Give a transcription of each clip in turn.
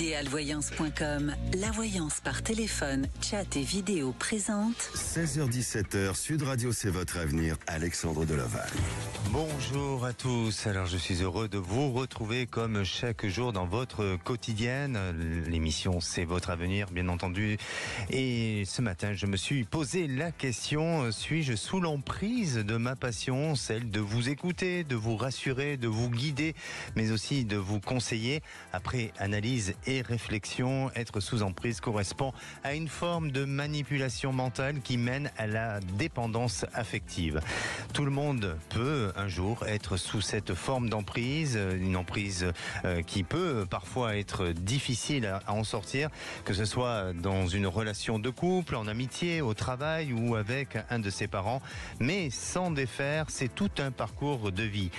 Idealvoyance.com, la voyance par téléphone, chat et vidéo présente. 16h-17h, Sud Radio, c'est votre avenir, Alexandre Delaval. Bonjour à tous, alors je suis heureux de vous retrouver comme chaque jour dans votre quotidienne. L'émission C'est votre avenir, bien entendu. Et ce matin, je me suis posé la question, suis-je sous l'emprise de ma passion, celle de vous écouter, de vous rassurer, de vous guider, mais aussi de vous conseiller. Après analyse et réflexion, être sous emprise correspond à une forme de manipulation mentale qui mène à la dépendance affective. Tout le monde peut un jour être sous cette forme d'emprise, une emprise qui peut parfois être difficile à en sortir, que ce soit dans une relation de couple, en amitié, au travail ou avec un de ses parents, mais sans défaire, c'est tout un parcours de vie.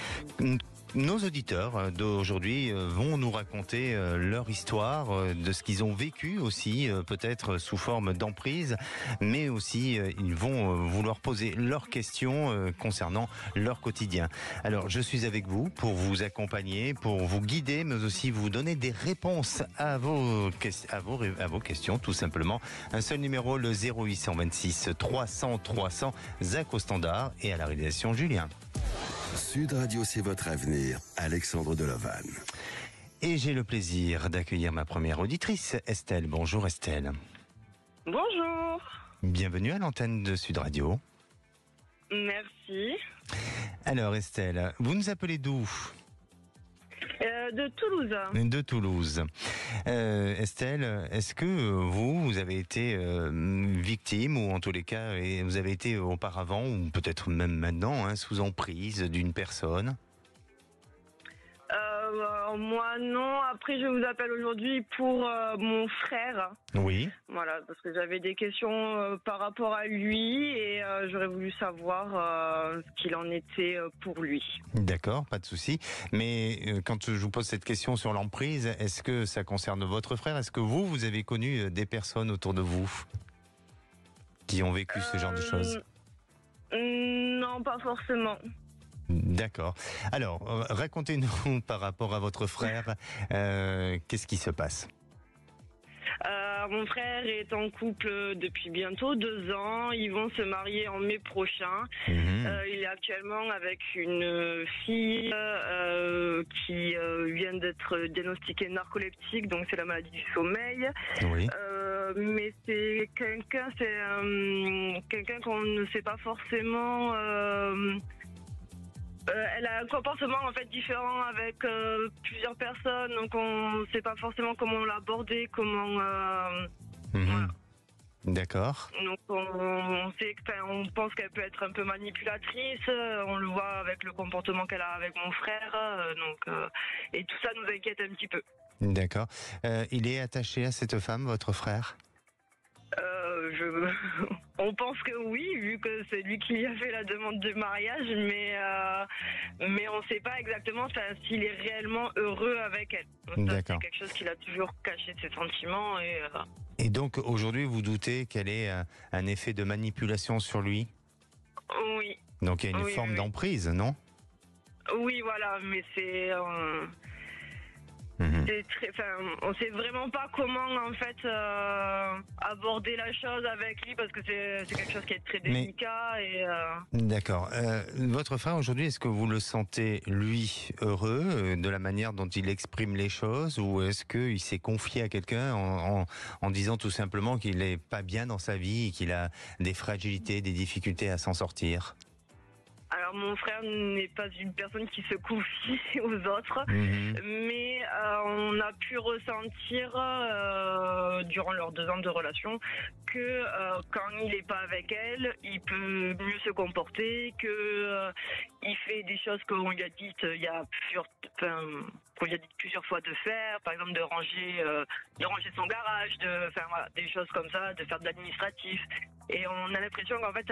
Nos auditeurs d'aujourd'hui vont nous raconter leur histoire, de ce qu'ils ont vécu aussi, peut-être sous forme d'emprise, mais aussi ils vont vouloir poser leurs questions concernant leur quotidien. Alors je suis avec vous pour vous accompagner, pour vous guider, mais aussi vous donner des réponses à vos questions, tout simplement. Un seul numéro, le 0826 300 300, Zach au standard et à la réalisation Julien. Sud Radio, c'est votre avenir, Alexandre Delaval. Et j'ai le plaisir d'accueillir ma première auditrice, Estelle. Bonjour Estelle. Bonjour. Bienvenue à l'antenne de Sud Radio. Merci. Alors Estelle, vous nous appelez d'où ? De Toulouse. De Toulouse. Estelle, est-ce que vous avez été victime, ou en tous les cas, vous avez été auparavant, ou peut-être même maintenant, sous emprise d'une personne ? Moi non, après je vous appelle aujourd'hui pour mon frère. Oui. Voilà, parce que j'avais des questions par rapport à lui et j'aurais voulu savoir ce qu'il en était pour lui. D'accord, pas de souci. Mais quand je vous pose cette question sur l'emprise, est-ce que ça concerne votre frère ? Est-ce que vous avez connu des personnes autour de vous qui ont vécu ce genre de choses ? Non, pas forcément. D'accord. Alors, racontez-nous par rapport à votre frère, qu'est-ce qui se passe ? Mon frère est en couple depuis bientôt 2 ans. Ils vont se marier en mai prochain. Il est actuellement avec une fille qui vient d'être diagnostiquée narcoleptique, donc c'est la maladie du sommeil. Oui. Mais c'est quelqu'un qu'on ne sait pas forcément. Elle a un comportement en fait différent avec plusieurs personnes, donc on ne sait pas forcément comment l'aborder, comment. Voilà. D'accord. Donc on pense qu'elle peut être un peu manipulatrice. On le voit avec le comportement qu'elle a avec mon frère, et tout ça nous inquiète un petit peu. D'accord. Il est attaché à cette femme, votre frère ? On pense que oui, vu que c'est lui qui a fait la demande de mariage, mais on ne sait pas exactement s'il est réellement heureux avec elle. Donc ça, c'est quelque chose qu'il a toujours caché de ses sentiments. Et donc aujourd'hui, vous doutez qu'elle ait un effet de manipulation sur lui ? Oui. Donc il y a une forme d'emprise, non ? Oui, voilà, mais c'est... on sait vraiment pas comment en fait aborder la chose avec lui, parce que c'est quelque chose qui est très délicat. D'accord. Votre frère aujourd'hui, est-ce que vous le sentez lui heureux de la manière dont il exprime les choses, ou est-ce qu'il s'est confié à quelqu'un en disant tout simplement qu'il est pas bien dans sa vie et qu'il a des fragilités, des difficultés à s'en sortir ? Alors mon frère n'est pas une personne qui se confie aux autres, mais on a pu ressentir durant leurs 2 ans de relation que quand il n'est pas avec elle, il peut mieux se comporter, que il fait des choses qu'on lui a dites qu'on lui a dit plusieurs fois de faire, par exemple de ranger son garage, des choses comme ça, de faire de l'administratif. Et on a l'impression qu'en fait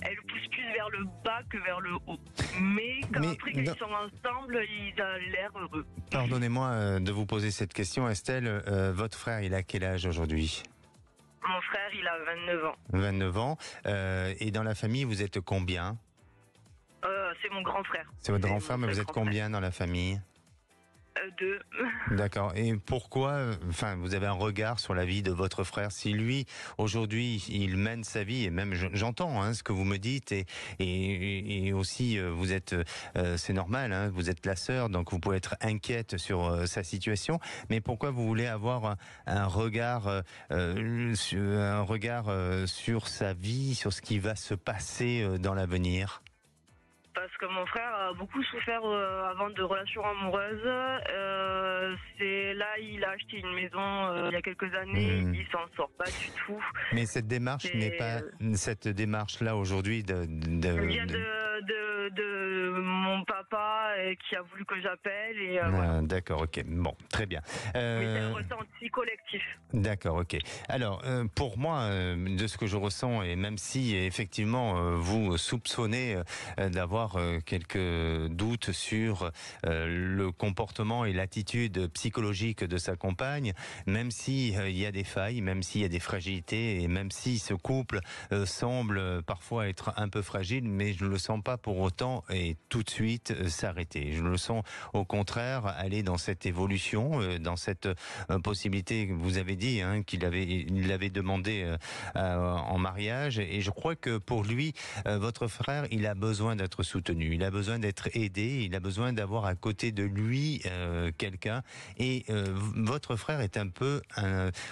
elle pousse plus vers le bas que vers le haut. Mais après, quand ils sont ensemble, ils ont l'air heureux. Pardonnez-moi de vous poser cette question, Estelle. Votre frère, il a quel âge aujourd'hui ? Mon frère, il a 29 ans. 29 ans. Et dans la famille, vous êtes combien ? C'est mon grand frère. C'est votre grand frère, mais vous êtes combien dans la famille ? 2. D'accord. Et pourquoi, enfin, vous avez un regard sur la vie de votre frère? Si lui, aujourd'hui, il mène sa vie, et même j'entends ce que vous me dites, et aussi vous êtes, c'est normal, vous êtes la sœur, donc vous pouvez être inquiète sur sa situation. Mais pourquoi vous voulez avoir un regard sur sa vie, sur ce qui va se passer dans l'avenir? Parce que mon frère a beaucoup souffert avant de relations amoureuses. C'est là, il a acheté une maison il y a quelques années. Il s'en sort pas du tout. Mais cette démarche n'est pas cette démarche-là aujourd'hui Elle vient de mon papa qui a voulu que j'appelle. Et voilà. D'accord, ok. Bon, très bien. Mais c'est un ressenti collectif. D'accord, ok. Alors, pour moi, de ce que je ressens, et même si effectivement vous soupçonnez d'avoir quelques doutes sur le comportement et l'attitude psychologique de sa compagne, même si il y a des failles, même s'il y a des fragilités, et même si ce couple semble parfois être un peu fragile, mais je ne le sens pas pour autant et tout de suite s'arrêter. Je le sens au contraire aller dans cette évolution, dans cette possibilité que vous avez dit, qu'il l'avait demandé en mariage, et je crois que pour lui, votre frère, il a besoin d'être soutenu, il a besoin d'être aidé, il a besoin d'avoir à côté de lui quelqu'un, et votre frère est un peu,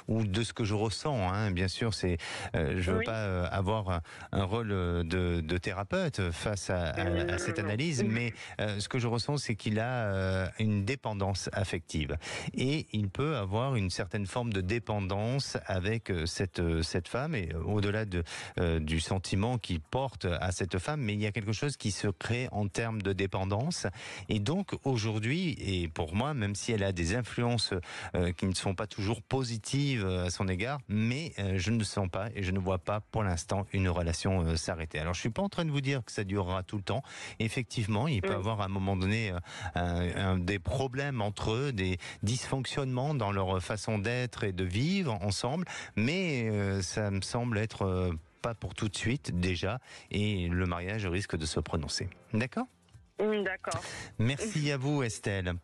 ou de ce que je ressens, bien sûr, c'est, je veux pas avoir un rôle de thérapeute face à cette analyse, mais ce que je ressens, c'est qu'il a une dépendance affective, et il peut avoir une certaine forme de dépendance avec cette femme, et au-delà du sentiment qu'il porte à cette femme, mais il y a quelque chose qui se crée en termes de dépendance, et donc aujourd'hui, et pour moi, même si elle a des influences qui ne sont pas toujours positives à son égard, mais je ne sens pas et je ne vois pas pour l'instant une relation s'arrêter. Alors je suis pas en train de vous dire que ça durera tout le temps. Effectivement, il peut avoir à un moment donné des problèmes entre eux, des dysfonctionnements dans leur façon d'être et de vivre ensemble, mais ça me semble être pas pour tout de suite déjà, et le mariage risque de se prononcer. D'accord ? D'accord. Merci à vous, Estelle.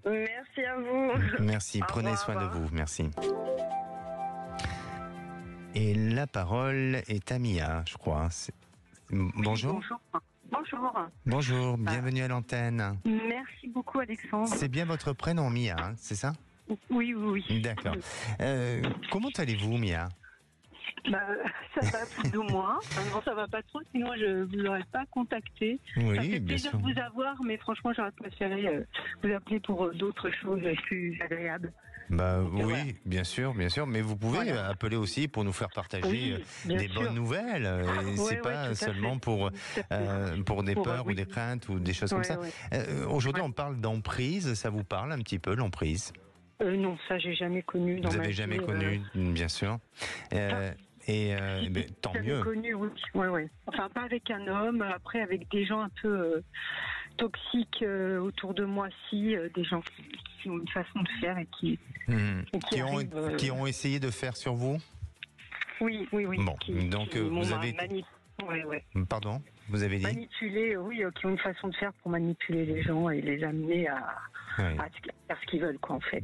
Merci à vous. Merci, prenez soin de vous. Merci. Et la parole est à Mia, je crois. Bonjour. Bonjour. Bonjour. Bonjour, bienvenue à l'antenne. Merci beaucoup, Alexandre. C'est bien votre prénom, Mia, c'est ça ? Oui, oui, oui. D'accord. Comment allez-vous, Mia ? Ça va plus ou moins. Non, ça va pas trop, sinon je vous aurais pas contacté. Oui, ça fait bien plaisir sûr. de vous avoir, mais franchement, j'aurais préféré vous appeler pour d'autres choses plus agréables. Oui, voilà. bien sûr, mais vous pouvez appeler aussi pour nous faire partager des bonnes nouvelles. C'est pas seulement pour des peurs ou des craintes ou des choses comme ça. Aujourd'hui, on parle d'emprise. Ça vous parle un petit peu, l'emprise ? Non, ça j'ai jamais connu. Vous n'avez jamais connu, bien sûr. Tant mieux. Connu, oui. Ouais. Enfin, pas avec un homme. Après, avec des gens un peu toxiques autour de moi, des gens qui ont une façon de faire et qui ont essayé de faire sur vous. Oui. Bon, donc vous avez. Pardon, vous avez dit. Manipuler, qui ont une façon de faire pour manipuler les gens et les amener à faire ce qu'ils veulent, quoi, en fait.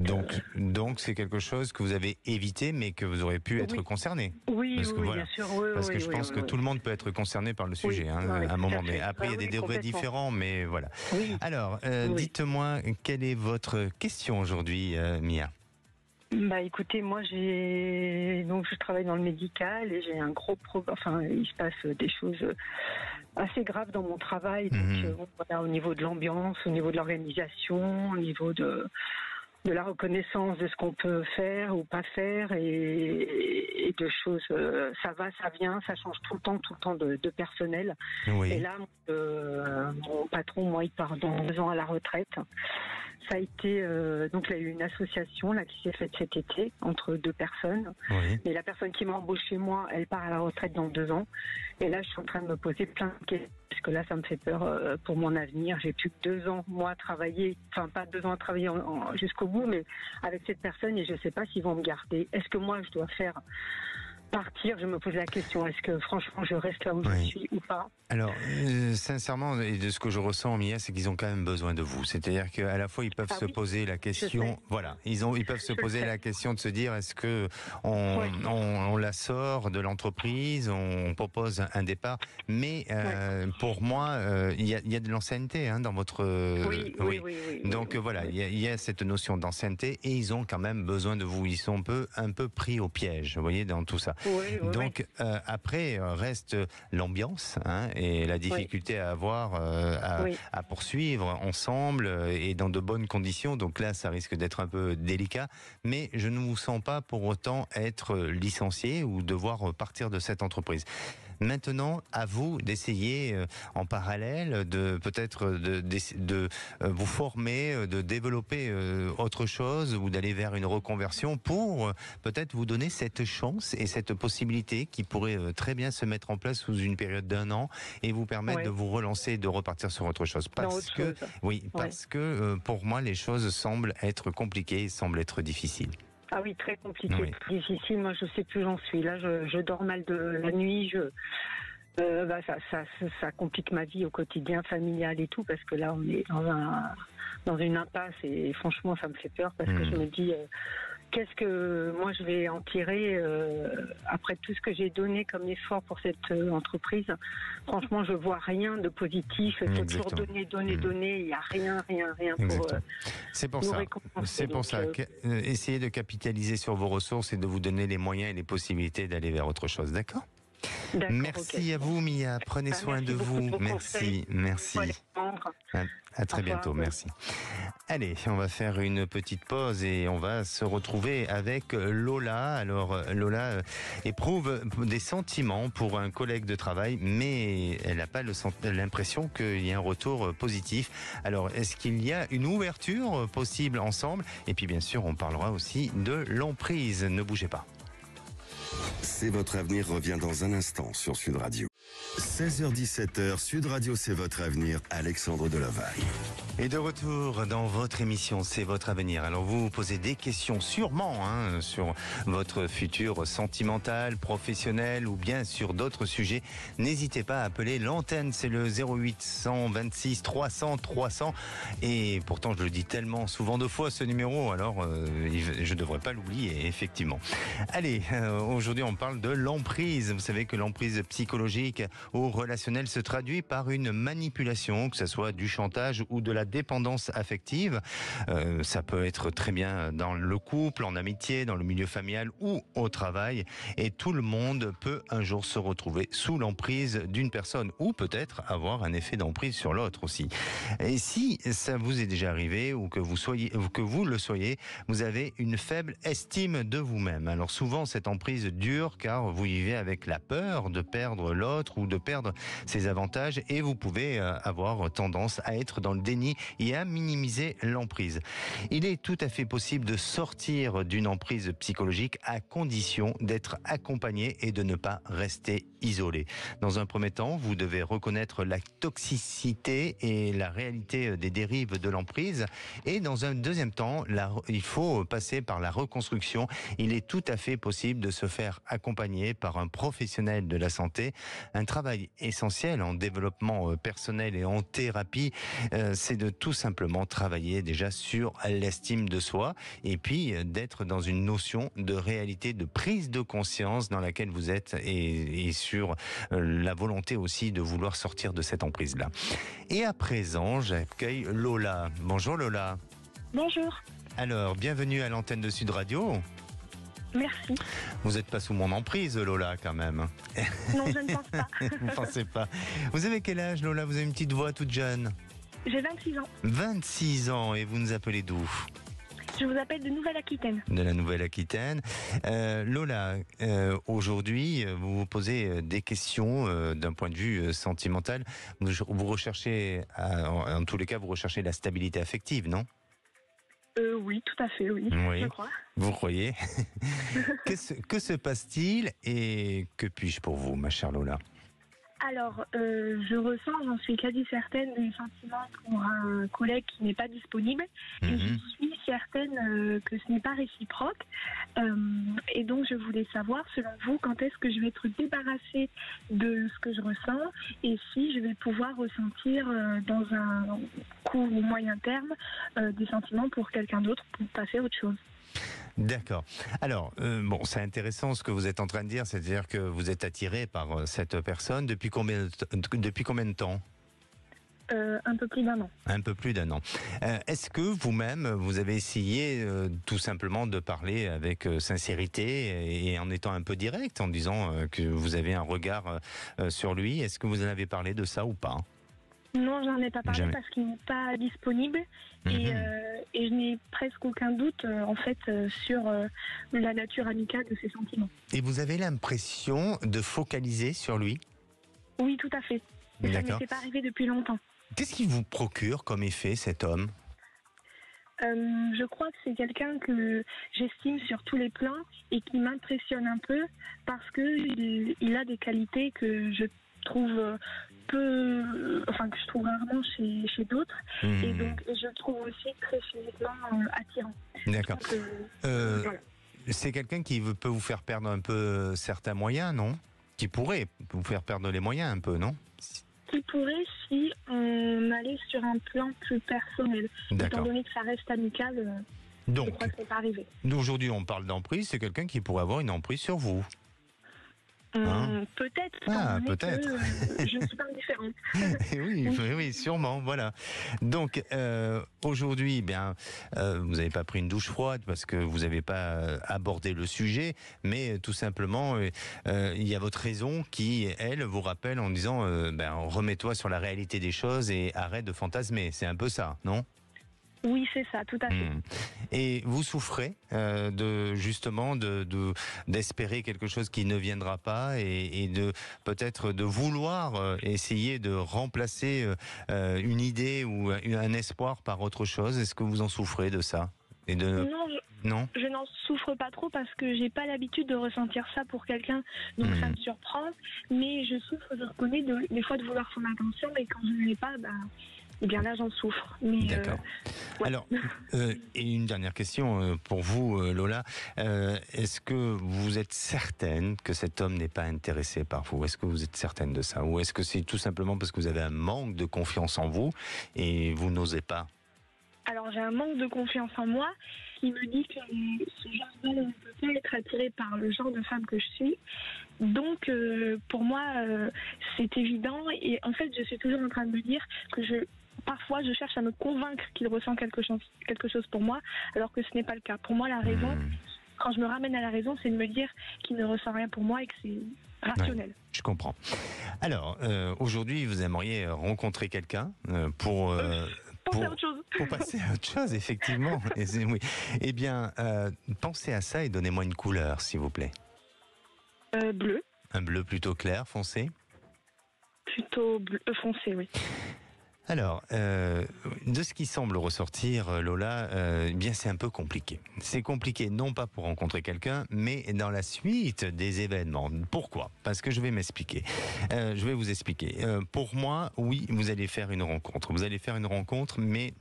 Donc c'est quelque chose que vous avez évité, mais que vous aurez pu être concerné. Oui, bien sûr. Parce que je pense que tout le monde peut être concerné par le sujet, à un moment donné. Après, il y a des degrés différents, mais voilà. Oui. Alors, dites-moi, quelle est votre question aujourd'hui, Mia ? Écoutez, moi je travaille dans le médical et j'ai un gros problème. Enfin, il se passe des choses assez graves dans mon travail. Donc au niveau de l'ambiance, au niveau de l'organisation, au niveau de la reconnaissance de ce qu'on peut faire ou pas faire, et de choses, ça va, ça vient, ça change tout le temps de personnel. Oui. Et là, mon patron, moi, il part dans 2 ans à la retraite. Ça a été donc il y a eu une association là qui s'est faite cet été entre 2 personnes. Oui. Et la personne qui m'a embauchée, moi, elle part à la retraite dans 2 ans. Et là, je suis en train de me poser plein de questions parce que là, ça me fait peur pour mon avenir. J'ai plus que 2 ans, moi, à travailler. Enfin, pas 2 ans à travailler jusqu'au bout, mais avec cette personne, et je sais pas s'ils vont me garder. Est-ce que moi, je dois faire partir, je me pose la question, est-ce que franchement je reste là où je suis ou pas? Alors, sincèrement, et de ce que je ressens, Mia, c'est qu'ils ont quand même besoin de vous. C'est-à-dire qu'à la fois, ils peuvent se poser la question, voilà, ils peuvent se poser la question de se dire, est-ce que on la sort de l'entreprise, on propose un départ, mais pour moi, il y a de l'ancienneté dans votre... Oui. Donc voilà, il y a cette notion d'ancienneté et ils ont quand même besoin de vous. Ils sont un peu pris au piège, vous voyez, dans tout ça. Donc après, reste l'ambiance, et la difficulté à avoir à poursuivre ensemble et dans de bonnes conditions. Donc là, ça risque d'être un peu délicat, mais je ne vous sens pas pour autant être licencié ou devoir partir de cette entreprise. Maintenant, à vous d'essayer en parallèle de peut-être de vous former, de développer autre chose ou d'aller vers une reconversion pour peut-être vous donner cette chance et cette possibilité qui pourrait très bien se mettre en place sous une période d'1 an et vous permettre de vous relancer et de repartir sur autre chose. Parce que pour moi, les choses semblent être compliquées, semblent être difficiles. Ah oui, très compliqué, difficile. Moi, je sais plus où j'en suis. Là, je dors mal de la nuit. Ça complique ma vie au quotidien, familial et tout, parce que là, on est dans une impasse et franchement, ça me fait peur parce que je me dis, qu'est-ce que moi je vais en tirer après tout ce que j'ai donné comme effort pour cette entreprise. Franchement, je vois rien de positif. Il faut toujours donner. Il n'y a rien pour c'est pour ça. C'est pour ça. Essayez de capitaliser sur vos ressources et de vous donner les moyens et les possibilités d'aller vers autre chose. D'accord ? Merci à vous, Mia. Prenez soin de vous. Merci. À très bientôt. Merci. Allez, on va faire une petite pause et on va se retrouver avec Lola. Alors, Lola éprouve des sentiments pour un collègue de travail, mais elle n'a pas l'impression qu'il y ait un retour positif. Alors, est-ce qu'il y a une ouverture possible ensemble? Et puis, bien sûr, on parlera aussi de l'emprise. Ne bougez pas. C'est votre avenir revient dans un instant sur Sud Radio. 16h-17h, Sud Radio, c'est votre avenir, Alexandre Delovac. Et de retour dans votre émission, c'est votre avenir. Alors vous vous posez des questions sûrement sur votre futur sentimental, professionnel ou bien sur d'autres sujets. N'hésitez pas à appeler l'antenne, c'est le 0826 300 300. Et pourtant je le dis tellement souvent de fois ce numéro, alors je ne devrais pas l'oublier, effectivement. Allez, aujourd'hui on parle de l'emprise. Vous savez que l'emprise psychologique ou relationnelle se traduit par une manipulation, que ce soit du chantage ou de la dépendance affective. Ça peut être très bien dans le couple, en amitié, dans le milieu familial ou au travail. Et tout le monde peut un jour se retrouver sous l'emprise d'une personne ou peut-être avoir un effet d'emprise sur l'autre aussi. Et si ça vous est déjà arrivé ou que vous le soyez, vous avez une faible estime de vous-même. Alors souvent cette emprise dure car vous vivez avec la peur de perdre l'autre ou de perdre ses avantages et vous pouvez avoir tendance à être dans le déni et à minimiser l'emprise. Il est tout à fait possible de sortir d'une emprise psychologique à condition d'être accompagné et de ne pas rester isolé. Dans un premier temps, vous devez reconnaître la toxicité et la réalité des dérives de l'emprise et dans un deuxième temps, il faut passer par la reconstruction. Il est tout à fait possible de se faire accompagner par un professionnel de la santé. Un travail essentiel en développement personnel et en thérapie, c'est de tout simplement travailler déjà sur l'estime de soi et puis d'être dans une notion de réalité, de prise de conscience dans laquelle vous êtes et sur la volonté aussi de vouloir sortir de cette emprise-là. Et à présent, j'accueille Lola. Bonjour Lola. Bonjour. Alors, bienvenue à l'antenne de Sud Radio. Merci. Vous n'êtes pas sous mon emprise, Lola, quand même. Non, je ne pense pas. Vous ne pensez pas. Vous avez quel âge, Lola? Vous avez une petite voix toute jeune. J'ai 26 ans. 26 ans, et vous nous appelez d'où? Je vous appelle de Nouvelle-Aquitaine. De la Nouvelle-Aquitaine. Lola, aujourd'hui, vous vous posez des questions d'un point de vue sentimental. Vous recherchez, en tous les cas, vous recherchez la stabilité affective, non? Oui, tout à fait, oui. Je crois. Vous croyez? Que se passe-t-il et que puis-je pour vous, ma chère Lola? Alors, j'en suis quasi certaine des sentiments pour un collègue qui n'est pas disponible. Et je suis certaine que ce n'est pas réciproque. Et donc, je voulais savoir, selon vous, quand est-ce que je vais être débarrassée de ce que je ressens et si je vais pouvoir ressentir dans un court ou moyen terme des sentiments pour quelqu'un d'autre pour passer à autre chose. D'accord. Alors, c'est intéressant ce que vous êtes en train de dire, c'est-à-dire que vous êtes attiré par cette personne depuis combien de temps ? Un peu plus d'1 an. Un peu plus d'1 an. Est-ce que vous-même, vous avez essayé tout simplement de parler avec sincérité et en étant un peu direct, en disant que vous avez un regard sur lui ? Est-ce que vous en avez parlé de ça ou pas ? Non, j'en ai pas parlé parce qu'il n'est pas disponible et je n'ai presque aucun doute sur la nature amicale de ses sentiments. Et vous avez l'impression de focaliser sur lui ? Oui, tout à fait. Et ça ne m'était pas arrivé depuis longtemps. Qu'est-ce qui vous procure comme effet cet homme ? Je crois que c'est quelqu'un que j'estime sur tous les plans et qui m'impressionne un peu parce qu'il a des qualités que je trouve que je trouve rarement chez d'autres et donc je trouve aussi très physiquement attirant. D'accord. Voilà. C'est quelqu'un qui peut vous faire perdre un peu certains moyens, non ? Qui pourrait vous faire perdre les moyens un peu, non ? Qui pourrait si on allait sur un plan plus personnel. Étant donné que ça reste amical, je crois que c'est pas arrivé. Nous aujourd'hui on parle d'emprise, c'est quelqu'un qui pourrait avoir une emprise sur vous. Peut-être. Peut-être. Je suis pas indifférente. oui, sûrement, voilà. Donc aujourd'hui, vous n'avez pas pris une douche froide parce que vous n'avez pas abordé le sujet, mais tout simplement, il y a votre raison qui, elle, vous rappelle en disant remets-toi sur la réalité des choses et arrête de fantasmer. C'est un peu ça, non ? Oui, c'est ça, tout à fait. Et vous souffrez d'espérer quelque chose qui ne viendra pas et de peut-être de vouloir essayer de remplacer une idée ou un espoir par autre chose. Est-ce que vous en souffrez de ça ? Non, je n'en souffre pas trop parce que j'ai pas l'habitude de ressentir ça pour quelqu'un, donc ça me surprend. Mais je souffre, je reconnais, des fois de vouloir son attention, mais quand je ne l'ai pas, là j'en souffre. D'accord. Alors, et une dernière question pour vous, Lola. Est-ce que vous êtes certaine que cet homme n'est pas intéressé par vous ? Est-ce que vous êtes certaine de ça ? Ou est-ce que c'est tout simplement parce que vous avez un manque de confiance en vous et vous n'osez pas ? Alors j'ai un manque de confiance en moi qui me dit que ce genre d'homme ne peut pas être attiré par le genre de femme que je suis. Donc pour moi c'est évident et en fait je suis toujours en train de me dire que parfois je cherche à me convaincre qu'il ressent quelque chose pour moi alors que ce n'est pas le cas. Pour moi la raison, quand je me ramène à la raison, c'est de me dire qu'il ne ressent rien pour moi et que c'est rationnel. Ouais, je comprends. Alors aujourd'hui vous aimeriez rencontrer quelqu'un pour passer à autre chose, effectivement. Oui. Eh bien, pensez à ça et donnez-moi une couleur, s'il vous plaît. Bleu. Un bleu plutôt clair, foncé ? Plutôt bleu foncé, oui. Alors, de ce qui semble ressortir, Lola, c'est un peu compliqué. C'est compliqué non pas pour rencontrer quelqu'un, mais dans la suite des événements. Pourquoi ? Parce que je vais m'expliquer. Je vais vous expliquer. Pour moi, oui, vous allez faire une rencontre. Vous allez faire une rencontre, mais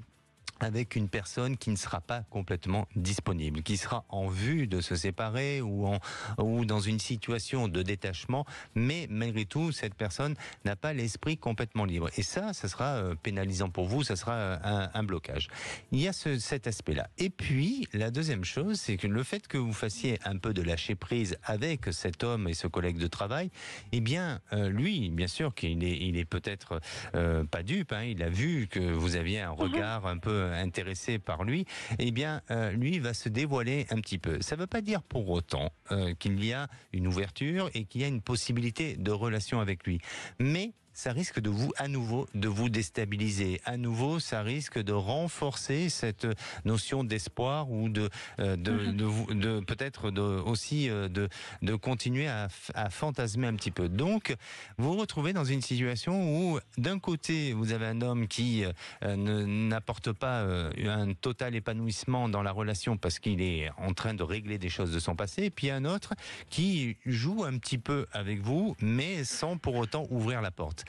avec une personne qui ne sera pas complètement disponible, qui sera en vue de se séparer ou dans une situation de détachement, mais malgré tout, cette personne n'a pas l'esprit complètement libre. Et ça sera pénalisant pour vous, ça sera un blocage. Il y a cet aspect-là. Et puis, la deuxième chose, c'est que le fait que vous fassiez un peu de lâcher prise avec cet homme et ce collègue de travail, lui, bien sûr qu'il est peut-être pas dupe, il a vu que vous aviez un regard un peu intéressé par lui, lui va se dévoiler un petit peu. Ça ne veut pas dire pour autant qu'il y a une ouverture et qu'il y a une possibilité de relation avec lui. Mais ça risque de vous, à nouveau, de vous déstabiliser. À nouveau, ça risque de renforcer cette notion d'espoir ou de peut-être aussi de continuer à fantasmer un petit peu. Donc, vous vous retrouvez dans une situation où, d'un côté, vous avez un homme qui n'apporte pas un total épanouissement dans la relation parce qu'il est en train de régler des choses de son passé, et puis un autre qui joue un petit peu avec vous, mais sans pour autant ouvrir la porte.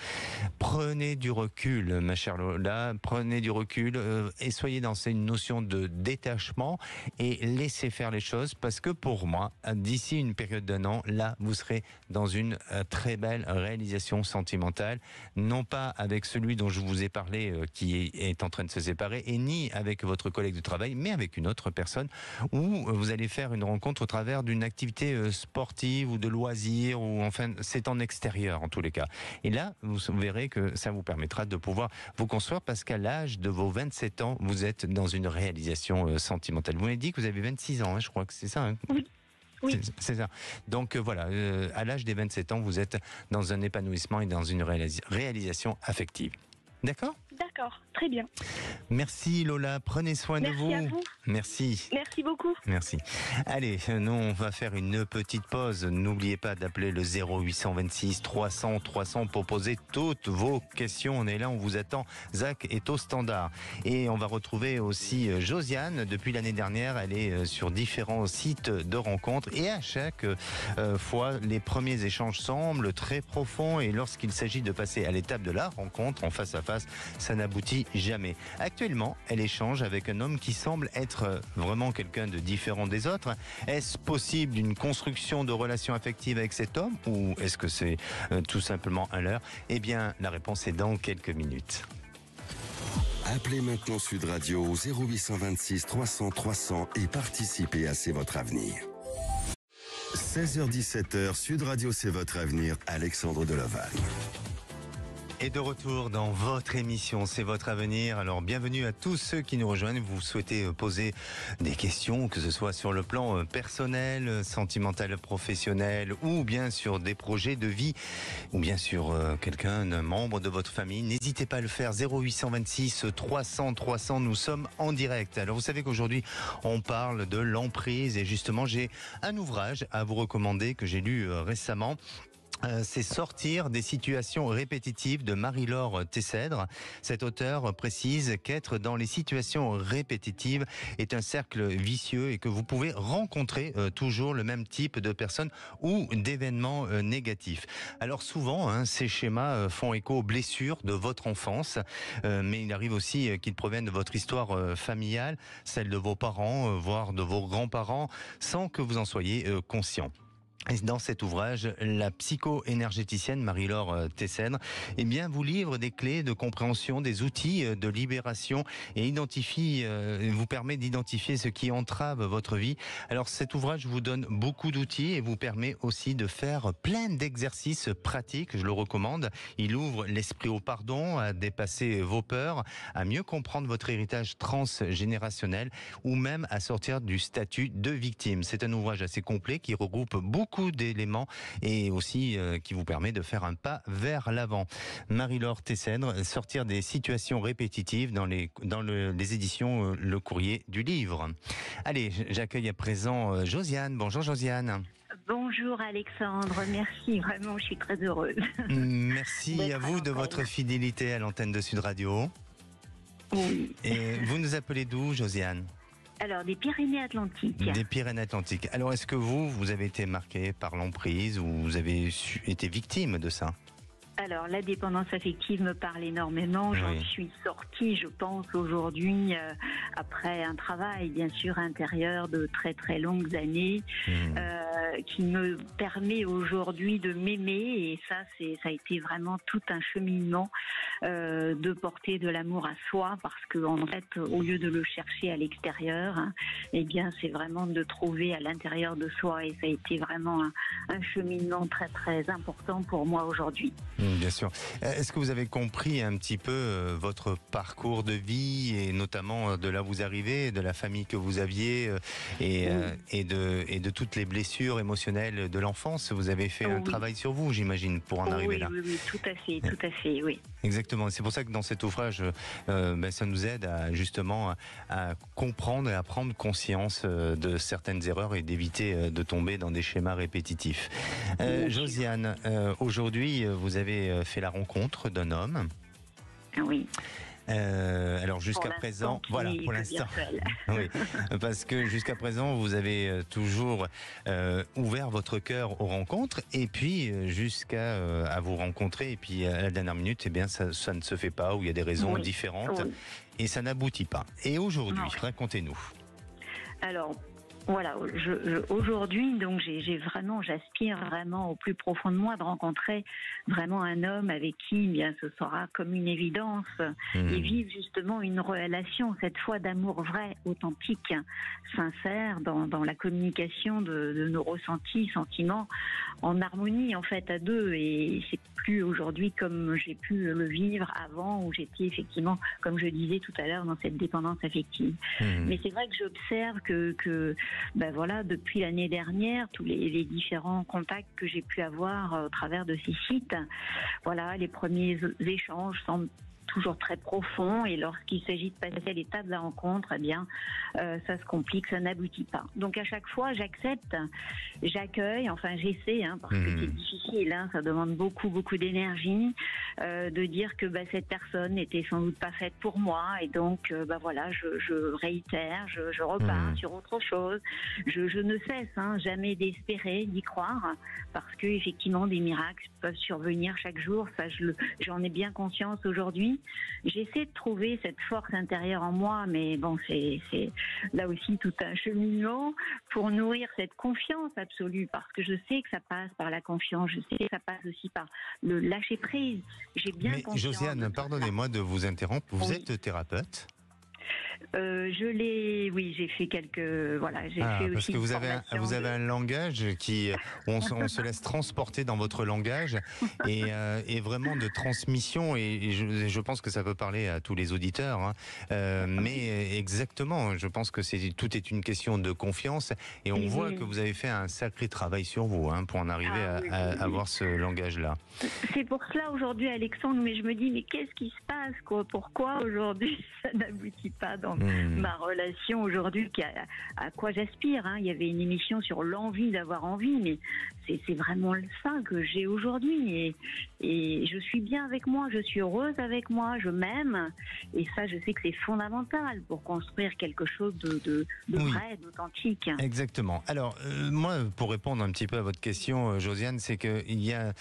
Prenez du recul, ma chère Lola, prenez du recul et soyez dans une notion de détachement et laissez faire les choses, parce que pour moi, d'ici une période d'un an, là, vous serez dans une très belle réalisation sentimentale, non pas avec celui dont je vous ai parlé qui est en train de se séparer, et ni avec votre collègue de travail, mais avec une autre personne où vous allez faire une rencontre au travers d'une activité sportive ou de loisirs, ou enfin c'est en extérieur en tous les cas. Et là, vous verrez que ça vous permettra de pouvoir vous construire, parce qu'à l'âge de vos 27 ans, vous êtes dans une réalisation sentimentale. Vous m'avez dit que vous avez 26 ans, hein, je crois que c'est ça. Hein. Oui. C'est ça. Donc voilà, à l'âge des 27 ans, vous êtes dans un épanouissement et dans une réalisation affective. D'accord ? D'accord, très bien. Merci Lola, prenez soin de vous. Merci à vous. Merci. Merci beaucoup. Merci. Allez, nous on va faire une petite pause. N'oubliez pas d'appeler le 0826 300 300 pour poser toutes vos questions. On est là, on vous attend. Zach est au standard. Et on va retrouver aussi Josiane. Depuis l'année dernière, elle est sur différents sites de rencontres. Et à chaque fois, les premiers échanges semblent très profonds. Et lorsqu'il s'agit de passer à l'étape de la rencontre en face à face, ça n'aboutit jamais. Actuellement, elle échange avec un homme qui semble être vraiment quelqu'un de différent des autres. Est-ce possible une construction de relations affectives avec cet homme, ou est-ce que c'est tout simplement un leurre ? Eh bien, la réponse est dans quelques minutes. Appelez maintenant Sud Radio au 0826 300 300 et participez à C'est votre avenir. 16h-17h, Sud Radio C'est votre avenir, Alexandre Delaval. Et de retour dans votre émission, c'est votre avenir. Alors bienvenue à tous ceux qui nous rejoignent. Vous souhaitez poser des questions, que ce soit sur le plan personnel, sentimental, professionnel, ou bien sur des projets de vie, ou bien sur quelqu'un, un membre de votre famille. N'hésitez pas à le faire. 0826 300 300. Nous sommes en direct. Alors vous savez qu'aujourd'hui on parle de l'emprise, et justement j'ai un ouvrage à vous recommander que j'ai lu récemment. C'est Sortir des situations répétitives de Marie-Laure Tessèdre. Cet auteur précise qu'être dans les situations répétitives est un cercle vicieux et que vous pouvez rencontrer toujours le même type de personnes ou d'événements négatifs. Alors souvent, ces schémas font écho aux blessures de votre enfance, mais il arrive aussi qu'ils proviennent de votre histoire familiale, celle de vos parents, voire de vos grands-parents, sans que vous en soyez conscient. Et dans cet ouvrage, la psycho-énergéticienne Marie-Laure Tessèdre, eh bien, vous livre des clés de compréhension, des outils de libération, et vous permet d'identifier ce qui entrave votre vie. Alors cet ouvrage vous donne beaucoup d'outils et vous permet aussi de faire plein d'exercices pratiques, je le recommande. Il ouvre l'esprit au pardon, à dépasser vos peurs, à mieux comprendre votre héritage transgénérationnel, ou même à sortir du statut de victime. C'est un ouvrage assez complet qui regroupe beaucoup d'éléments et aussi qui vous permet de faire un pas vers l'avant. Marie-Laure Tessèdre, Sortir des situations répétitives dans les éditions Le Courrier du Livre. Allez, j'accueille à présent Josiane. Bonjour Josiane. Bonjour Alexandre, merci, vraiment je suis très heureuse. Merci à vous de votre fidélité à l'antenne de Sud Radio. Oui. Et vous nous appelez d'où, Josiane ? Alors, des Pyrénées-Atlantiques. Des Pyrénées-Atlantiques. Alors, est-ce que vous avez été marqué par l'emprise, ou vous avez été victime de ça ? Alors, la dépendance affective me parle énormément. J'en suis sortie, je pense, aujourd'hui, après un travail, bien sûr, intérieur de très, très longues années, qui me permet aujourd'hui de m'aimer. Et ça a été vraiment tout un cheminement de porter de l'amour à soi, parce que, en fait, au lieu de le chercher à l'extérieur, eh bien, c'est vraiment de le trouver à l'intérieur de soi. Et ça a été vraiment un cheminement très, très important pour moi aujourd'hui. Bien sûr. Est-ce que vous avez compris un petit peu votre parcours de vie, et notamment de là où vous arrivez, de la famille que vous aviez, et de toutes les blessures émotionnelle de l'enfance. Vous avez fait un travail sur vous, j'imagine, pour en arriver là. Oui, tout à fait, oui. Exactement. C'est pour ça que dans cet ouvrage, ça nous aide à comprendre et à prendre conscience de certaines erreurs et d'éviter de tomber dans des schémas répétitifs. Josiane, aujourd'hui, vous avez fait la rencontre d'un homme. Oui. Alors jusqu'à présent, voilà, pour l'instant, oui, parce que jusqu'à présent vous avez toujours ouvert votre cœur aux rencontres, et puis jusqu'à à vous rencontrer, et puis à la dernière minute, eh bien ça ne se fait pas, ou il y a des raisons différentes, et ça n'aboutit pas. Et aujourd'hui, racontez-nous. Alors. Voilà, aujourd'hui, donc j'aspire vraiment au plus profond de moi de rencontrer vraiment un homme avec qui, bien, ce sera comme une évidence, et vivre justement une relation, cette fois d'amour vrai, authentique, sincère, dans la communication de nos ressentis, sentiments, en harmonie en fait à deux. Et c'est plus aujourd'hui comme j'ai pu le vivre avant, où j'étais effectivement, comme je disais tout à l'heure, dans cette dépendance affective. Mais c'est vrai que j'observe que voilà, depuis l'année dernière, tous les différents contacts que j'ai pu avoir au travers de ces sites, voilà, les premiers échanges semblent toujours très profond, et lorsqu'il s'agit de passer à l'état de la rencontre, eh bien, ça se complique, ça n'aboutit pas. Donc à chaque fois, j'accepte, j'accueille, enfin j'essaie, parce que c'est difficile, ça demande beaucoup d'énergie, de dire que cette personne n'était sans doute pas faite pour moi, et donc voilà, je réitère, je repars sur autre chose. Je ne cesse jamais d'espérer, d'y croire, parce que effectivement des miracles peuvent survenir chaque jour. Ça, j'en ai bien conscience aujourd'hui. J'essaie de trouver cette force intérieure en moi, mais bon, c'est là aussi tout un cheminement pour nourrir cette confiance absolue, parce que je sais que ça passe par la confiance, je sais que ça passe aussi par le lâcher prise. J'ai bien conscience. Mais Josiane, pardonnez-moi de vous interrompre, vous êtes thérapeute ? J'ai fait quelques, voilà, j'ai fait parce aussi. Que vous avez un langage qui, on se laisse transporter dans votre langage, et vraiment de transmission, et je pense que ça peut parler à tous les auditeurs, mais exactement, je pense que tout est une question de confiance, et on voit que vous avez fait un sacré travail sur vous, pour en arriver à avoir ce langage-là. C'est pour cela aujourd'hui, Alexandre, mais je me dis, mais qu'est-ce qui se passe, quoi? Pourquoi aujourd'hui ça n'aboutit pas dans ma relation aujourd'hui, à quoi j'aspire, Il y avait une émission sur l'envie d'avoir envie, mais c'est vraiment ça que j'ai aujourd'hui, et je suis bien avec moi, je suis heureuse avec moi, je m'aime, et ça, je sais que c'est fondamental pour construire quelque chose de vrai, d'authentique. Exactement. Alors, moi, pour répondre un petit peu à votre question, Josiane, c'est qu'il y a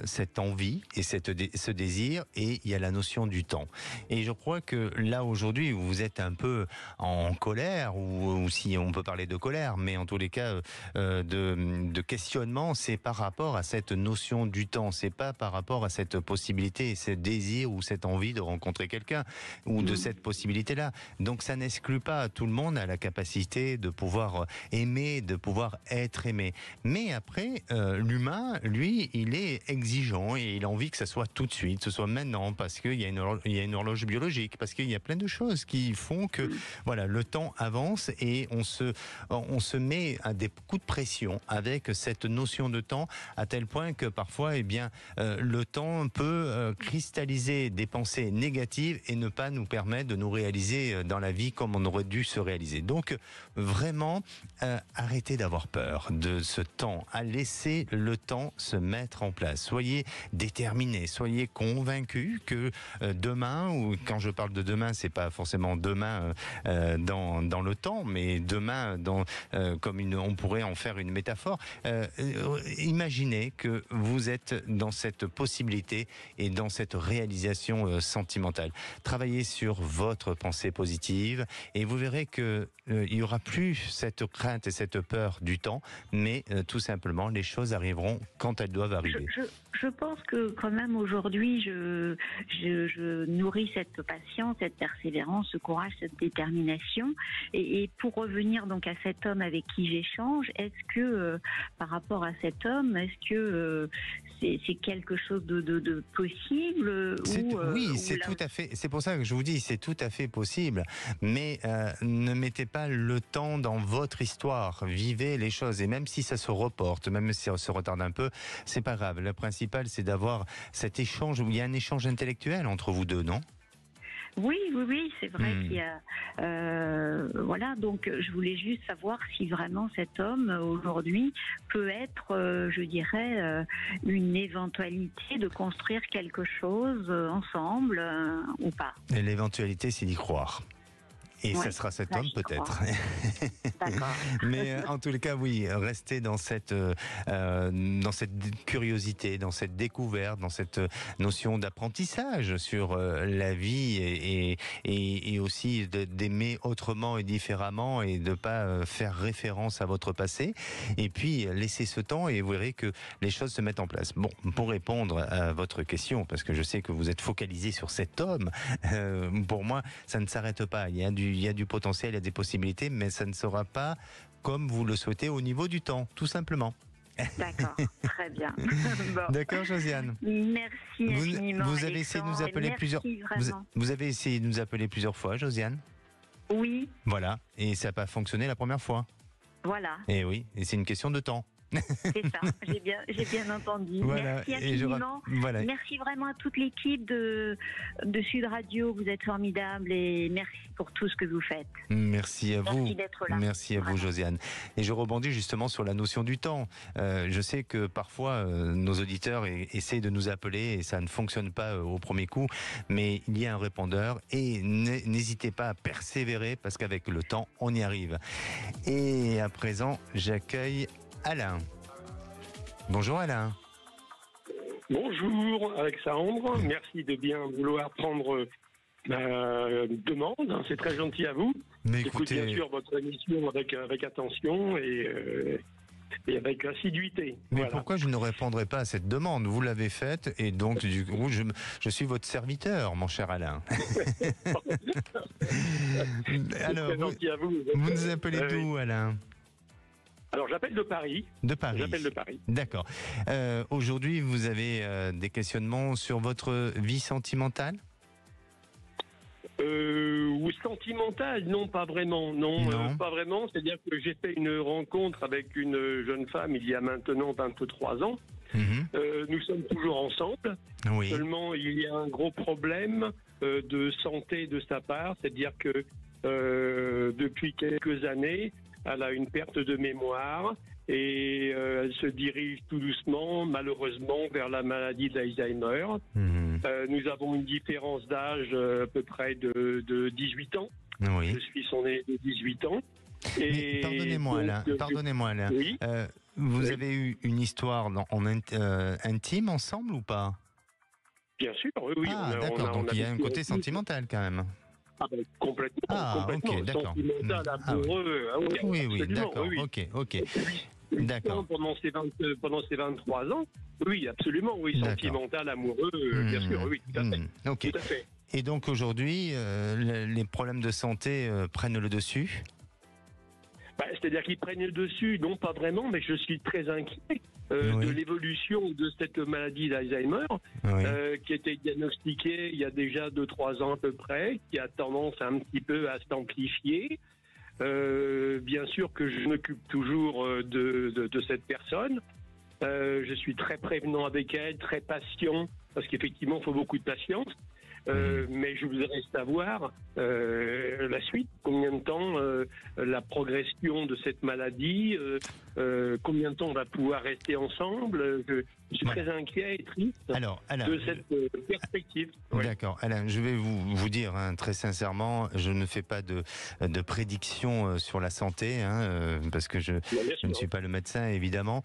cette envie et ce désir, et il y a la notion du temps. Et je crois que là, aujourd'hui, vous êtes un peu en colère, ou si on peut parler de colère, mais en tous les cas de questionnement, c'est par rapport à cette notion du temps, c'est pas par rapport à cette possibilité, ce désir ou cette envie de rencontrer quelqu'un, ou de cette possibilité-là. Donc ça n'exclut pas, tout le monde a la capacité de pouvoir aimer, de pouvoir être aimé. Mais après, l'humain, lui, il est exigeant, et il a envie que ça soit tout de suite, que ce soit maintenant, parce qu'il y a une horloge biologique, parce qu'il y a plein de choses qui font que voilà, le temps avance, et on se met à des coups de pression avec cette notion de temps, à tel point que parfois, le temps peut cristalliser des pensées négatives et ne pas nous permettre de nous réaliser dans la vie comme on aurait dû se réaliser. Donc vraiment, arrêtez d'avoir peur de ce temps, à laisser le temps se mettre en place. Soyez déterminés, soyez convaincus que demain, ou quand je parle de demain, c'est pas forcément demain dans le temps, mais demain on pourrait en faire une métaphore. Imaginez que vous êtes dans cette possibilité et dans cette réalisation sentimentale. Travaillez sur votre pensée positive, et vous verrez que il y aura plus cette crainte et cette peur du temps, mais tout simplement les choses arriveront quand elles doivent arriver. Je pense que quand même aujourd'hui, je nourris cette patience, cette persévérance, ce courage courage, cette détermination. Et pour revenir donc à cet homme avec qui j'échange, est-ce que par rapport à cet homme, est-ce que c'est quelque chose de possible Oui, c'est tout à fait. C'est pour ça que je vous dis, c'est tout à fait possible. Mais ne mettez pas le temps dans votre histoire. Vivez les choses, et même si ça se reporte, même si ça se retarde un peu, c'est pas grave. Le principal, c'est d'avoir cet échange où il y a un échange intellectuel entre vous deux, non ? Oui, c'est vrai qu'il y a... voilà, donc je voulais juste savoir si vraiment cet homme, aujourd'hui, peut être, je dirais, une éventualité de construire quelque chose ensemble ou pas. Et l'éventualité, c'est d'y croire. Et ça sera cet homme peut-être. D'accord. Mais en tous les cas, oui, restez dans cette curiosité, dans cette découverte, dans cette notion d'apprentissage sur la vie et aussi d'aimer autrement et différemment et de pas faire référence à votre passé. Et puis laissez ce temps et vous verrez que les choses se mettent en place. Bon, pour répondre à votre question, parce que je sais que vous êtes focalisé sur cet homme, pour moi, ça ne s'arrête pas. Il y a du potentiel, il y a des possibilités, mais ça ne sera pas comme vous le souhaitez au niveau du temps, tout simplement. D'accord, très bien. Bon. D'accord, Josiane. Merci infiniment. Vous avez essayé de nous appeler vous avez essayé de nous appeler plusieurs fois, Josiane ? Oui. Voilà, et ça n'a pas fonctionné la première fois. Voilà. Et oui, et c'est une question de temps. C'est ça, j'ai bien entendu. Voilà. Merci infiniment. Voilà. Merci vraiment à toute l'équipe de Sud Radio. Vous êtes formidables et merci pour tout ce que vous faites. Merci à vous. Merci d'être là. Merci à vous, Josiane. Et je rebondis justement sur la notion du temps. Je sais que parfois nos auditeurs essaient de nous appeler et ça ne fonctionne pas au premier coup, mais il y a un répondeur et n'hésitez pas à persévérer parce qu'avec le temps, on y arrive. Et à présent, j'accueille Alain. Bonjour Alain. Bonjour Alexandre, merci de bien vouloir prendre ma demande, c'est très gentil à vous. Mais j'écoute bien sûr votre émission avec attention et avec assiduité. Mais voilà. Pourquoi je ne répondrai pas à cette demande ? Vous l'avez faite et donc du coup je suis votre serviteur, mon cher Alain. Alors, très gentil à vous. Vous nous appelez d'où, Alain ? Alors j'appelle de Paris. De Paris. J'appelle de Paris. D'accord. Aujourd'hui, vous avez des questionnements sur votre vie sentimentale ? Ou sentimentale, non, pas vraiment. Non. Pas vraiment. C'est-à-dire que j'ai fait une rencontre avec une jeune femme il y a maintenant 23 ans. Nous sommes toujours ensemble. Oui. Seulement, il y a un gros problème de santé de sa part. C'est-à-dire que depuis quelques années, elle a une perte de mémoire et elle se dirige tout doucement, malheureusement, vers la maladie d'Alzheimer. Nous avons une différence d'âge à peu près de 18 ans. Oui. Je suis son aîné de 18 ans. Et pardonnez-moi, Alain. Oui. Vous avez eu une histoire intime ensemble ou pas ? Bien sûr, oui. Ah, d'accord, donc il y a un côté sentimental quand même. Ah ben, complètement. Ok, d'accord. Sentimental, amoureux. Oui, d'accord, oui. Ok. D'accord. Pendant ces 23 ans, oui, absolument, oui, sentimental, amoureux, bien sûr, oui, tout à fait. Ok. Tout à fait. Et donc aujourd'hui, les problèmes de santé prennent le dessus ? C'est-à-dire qu'ils prennent le dessus, non pas vraiment, mais je suis très inquiet de l'évolution de cette maladie d'Alzheimer, qui a été diagnostiquée il y a déjà 2-3 ans à peu près, qui a tendance un petit peu à s'amplifier. Bien sûr que je m'occupe toujours de cette personne. Je suis très prévenant avec elle, très patient, parce qu'effectivement, il faut beaucoup de patience. Mais je voudrais savoir la suite, combien de temps la progression de cette maladie, combien de temps on va pouvoir rester ensemble. Je suis très inquiet et triste de cette perspective. D'accord. Alain, je vais vous dire très sincèrement, je ne fais pas de prédiction sur la santé, parce que je ne suis pas le médecin, évidemment,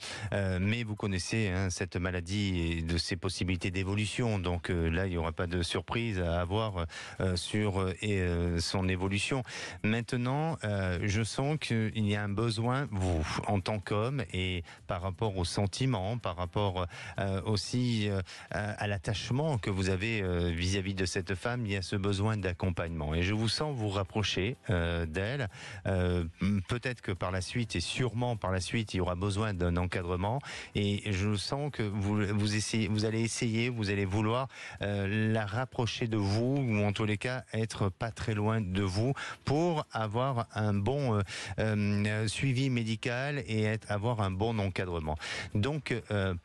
mais vous connaissez cette maladie et de ses possibilités d'évolution. Donc là, il n'y aura pas de surprise. prise à avoir sur son évolution. Maintenant, je sens qu'il y a un besoin, vous, en tant qu'homme, et par rapport aux sentiments, par rapport aussi à l'attachement que vous avez vis-à-vis de cette femme, il y a ce besoin d'accompagnement. Et je vous sens vous rapprocher d'elle. Peut-être que par la suite, et sûrement par la suite, il y aura besoin d'un encadrement. Et je sens que vous allez vouloir la rapprocher de vous, ou en tous les cas être pas très loin de vous, pour avoir un bon suivi médical et avoir un bon encadrement. Donc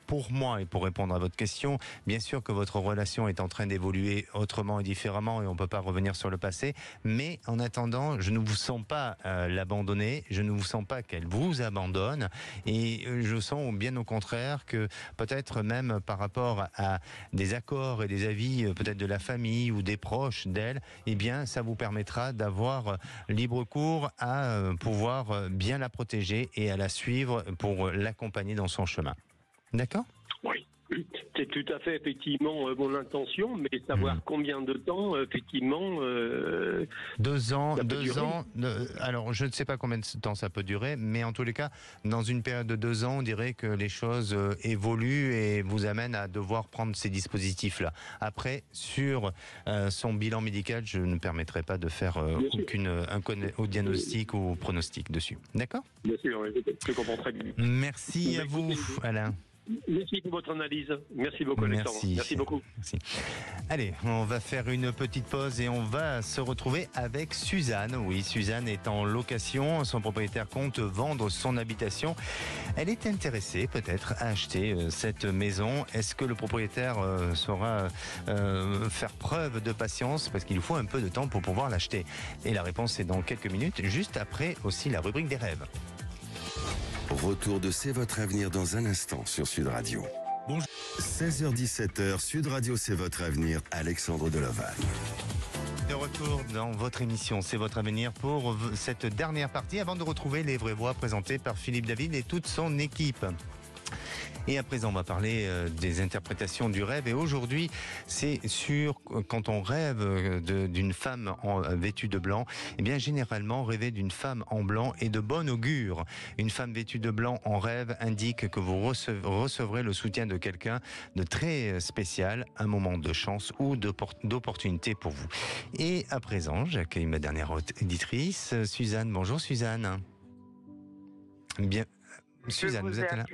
pour moi, et pour répondre à votre question, bien sûr que votre relation est en train d'évoluer autrement et différemment, et on ne peut pas revenir sur le passé, mais en attendant, je ne vous sens pas l'abandonner, je ne vous sens pas qu'elle vous abandonne, et je sens bien au contraire que peut-être même par rapport à des accords et des avis peut-être de la famille ou des proches d'elle, eh bien ça vous permettra d'avoir libre cours à pouvoir bien la protéger et à la suivre pour l'accompagner dans son chemin. D'accord ? Oui. C'est tout à fait effectivement mon intention, mais savoir combien de temps, effectivement... 2 ans, alors je ne sais pas combien de temps ça peut durer, mais en tous les cas, dans une période de 2 ans, on dirait que les choses évoluent et vous amènent à devoir prendre ces dispositifs-là. Après, sur son bilan médical, je ne permettrai pas de faire au diagnostic ou pronostic dessus. D'accord ? Bien sûr, je comprends très bien. Merci à vous, Alain. Merci pour votre analyse. Merci beaucoup, Alexandre. Merci beaucoup. Merci. Allez, on va faire une petite pause et on va se retrouver avec Suzanne. Oui, Suzanne est en location. Son propriétaire compte vendre son habitation. Elle est intéressée peut-être à acheter cette maison. Est-ce que le propriétaire saura faire preuve de patience, parce qu'il faut un peu de temps pour pouvoir l'acheter? Et la réponse est dans quelques minutes, juste après aussi la rubrique des rêves. Retour de C'est votre avenir dans un instant sur Sud Radio. Bonjour. 16h-17h, Sud Radio C'est votre avenir, Alexandre Delaval. De retour dans votre émission C'est votre avenir pour cette dernière partie, avant de retrouver les vraies voix présentées par Philippe David et toute son équipe. Et à présent, on va parler des interprétations du rêve. Et aujourd'hui, c'est sur quand on rêve d'une femme vêtue de blanc, eh bien généralement, rêver d'une femme en blanc est de bon augure. Une femme vêtue de blanc en rêve indique que vous recevrez le soutien de quelqu'un de très spécial, un moment de chance ou d'opportunité pour vous. Et à présent, j'accueille ma dernière auditrice, Suzanne. Bonjour Suzanne. Bien, Suzanne, vous êtes là?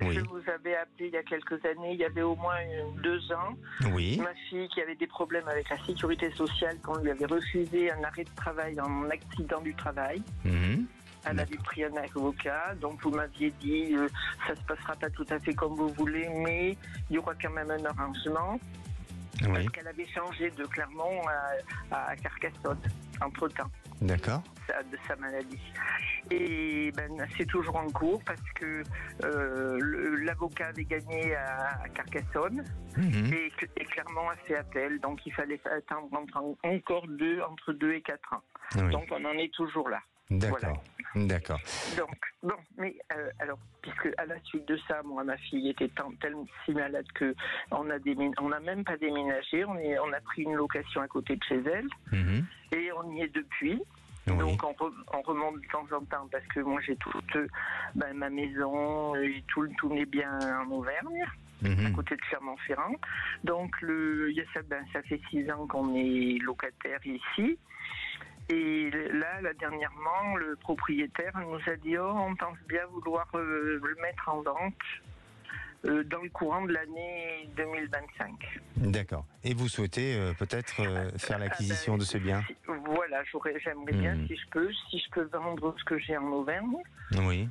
Oui. Je vous avais appelé il y a quelques années, il y avait au moins 2 ans. Oui. Ma fille qui avait des problèmes avec la sécurité sociale, quand on lui avait refusé un arrêt de travail en accident du travail. Elle avait pris un avocat, donc vous m'aviez dit ça se passera pas tout à fait comme vous voulez, mais il y aura quand même un arrangement. Oui. Parce qu'elle avait changé de Clermont à Carcassonne, entre-temps. D'accord. De sa maladie. Et c'est toujours en cours parce que l'avocat avait gagné à Carcassonne et Clermont a fait appel. Donc il fallait attendre encore entre 2 et 4 ans. Oui. Donc on en est toujours là. D'accord. Voilà. D'accord. Donc, bon, mais alors, puisque à la suite de ça, moi, ma fille était tellement si malade que on n'a même pas déménagé. On a pris une location à côté de chez elle et on y est depuis. Oui. Donc on remonte de temps en temps parce que moi j'ai toute ma maison et tous mes biens en Auvergne, à côté de Clermont-Ferrand. Donc ça fait 6 ans qu'on est locataire ici. Et là, dernièrement, le propriétaire nous a dit on pense bien vouloir le mettre en vente dans le courant de l'année 2025. D'accord. Et vous souhaitez peut-être faire l'acquisition de ce bien? Voilà, j'aimerais bien si je peux vendre ce que j'ai en Auvergne. Oui.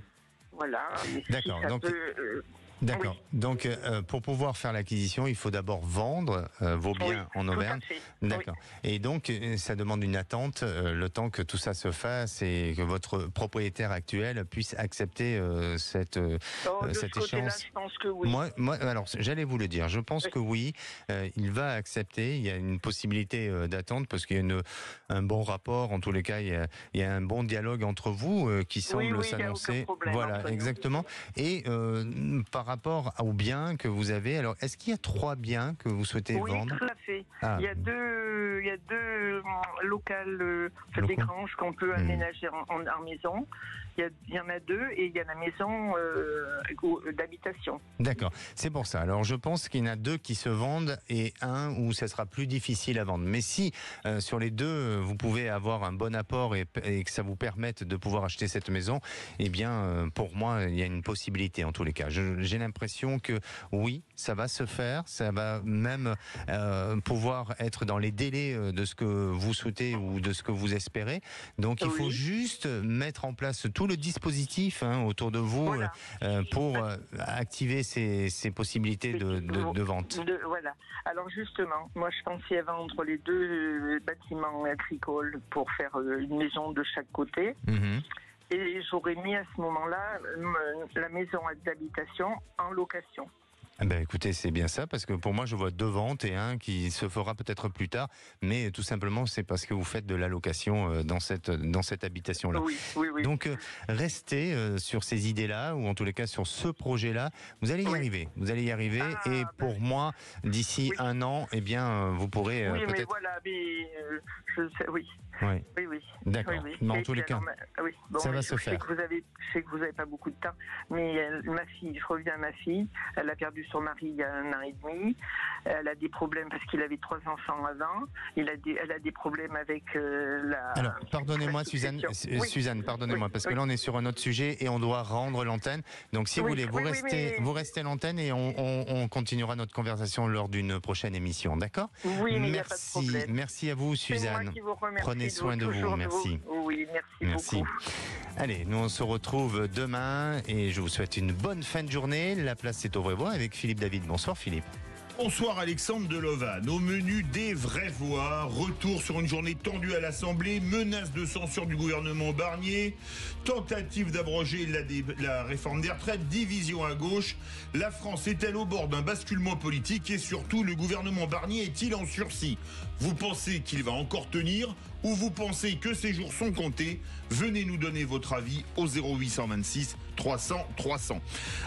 Voilà. D'accord. Si donc. D'accord. Oui. Donc, pour pouvoir faire l'acquisition, il faut d'abord vendre vos biens en Auvergne. D'accord. Oui. Et donc, ça demande une attente, le temps que tout ça se fasse et que votre propriétaire actuel puisse accepter cette échéance. Je pense que oui. Moi, alors, j'allais vous le dire. Je pense que oui, il va accepter. Il y a une possibilité d'attente parce qu'il y a un bon rapport. En tous les cas, il y a un bon dialogue entre vous qui semble s'annoncer. Problème, voilà, exactement. Et par par rapport aux biens que vous avez. Alors, est-ce qu'il y a 3 biens que vous souhaitez vendre? Oui, tout à fait. Ah. Il y a deux locales, des granges qu'on peut aménager en maison. Il y en a 2 et il y a la maison d'habitation. D'accord, c'est pour ça. Alors je pense qu'il y en a 2 qui se vendent et un où ça sera plus difficile à vendre. Mais si sur les 2 vous pouvez avoir un bon apport et que ça vous permette de pouvoir acheter cette maison, eh bien pour moi il y a une possibilité en tous les cas. J'ai l'impression que oui, ça va se faire, ça va même pouvoir être dans les délais de ce que vous souhaitez ou de ce que vous espérez. Donc il faut juste mettre en place tout le dispositif autour de vous pour activer ces possibilités de vente. Voilà. Alors justement, moi je pensais vendre les 2 bâtiments agricoles pour faire une maison de chaque côté. Et j'aurais mis à ce moment-là la maison d'habitation en location. Ben écoutez, c'est bien ça, parce que pour moi, je vois 2 ventes et un qui se fera peut-être plus tard, mais tout simplement, c'est parce que vous faites de la location dans cette habitation-là. Oui. Donc, restez sur ces idées-là, ou en tous les cas sur ce projet-là. Vous allez y arriver. Vous allez y arriver, et pour moi, d'ici 1 an, eh bien, vous pourrez peut-être... mais voilà, je sais, oui. Oui. D'accord. Mais en tous les cas, ça va se faire. Je sais que vous n'avez pas beaucoup de temps, mais ma fille, je reviens à ma fille, elle a perdu son mari il y a 1 an et demi, elle a des problèmes parce qu'il avait 3 enfants avant, elle a des problèmes avec la... Alors, pardonnez-moi Suzanne, pardonnez-moi, parce que là on est sur un autre sujet et on doit rendre l'antenne, donc si vous voulez, vous restez à l'antenne et on continuera notre conversation lors d'une prochaine émission, d'accord? Oui, mais il n'y a pas de problème. Merci à vous Suzanne. Prenez soin de vous, merci. Oui, merci beaucoup. Allez, nous on se retrouve demain et je vous souhaite une bonne fin de journée. La place est au Vrai Voix avec Philippe David. Bonsoir Philippe. Bonsoir Alexandre Delovan. Au menu des vraies voix, retour sur une journée tendue à l'Assemblée, menace de censure du gouvernement Barnier, tentative d'abroger la réforme des retraites, division à gauche. La France est-elle au bord d'un basculement politique et surtout le gouvernement Barnier est-il en sursis? Vous pensez qu'il va encore tenir ou vous pensez que ses jours sont comptés? Venez nous donner votre avis au 0826 300 300.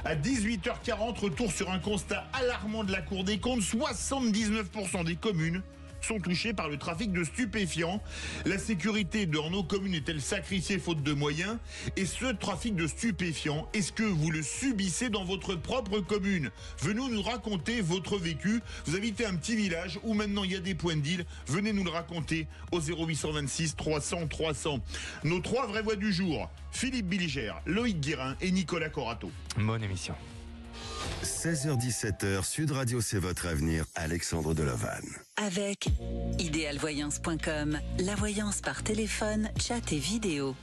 À 18h40, retour sur un constat alarmant de la Cour des comptes. 79% des communes sont touchés par le trafic de stupéfiants. La sécurité dans nos communes est-elle sacrifiée faute de moyens? Et ce trafic de stupéfiants, est-ce que vous le subissez dans votre propre commune? Venez nous raconter votre vécu. Vous habitez un petit village où maintenant il y a des points de deal. Venez nous le raconter au 0826 300 300. Nos 3 vraies voix du jour: Philippe Billiger, Loïc Guérin et Nicolas Corato. Bonne émission. 16h-17h, Sud Radio, c'est votre avenir, Alexandre Delovan. Avec idéalvoyance.com, la voyance par téléphone, chat et vidéo.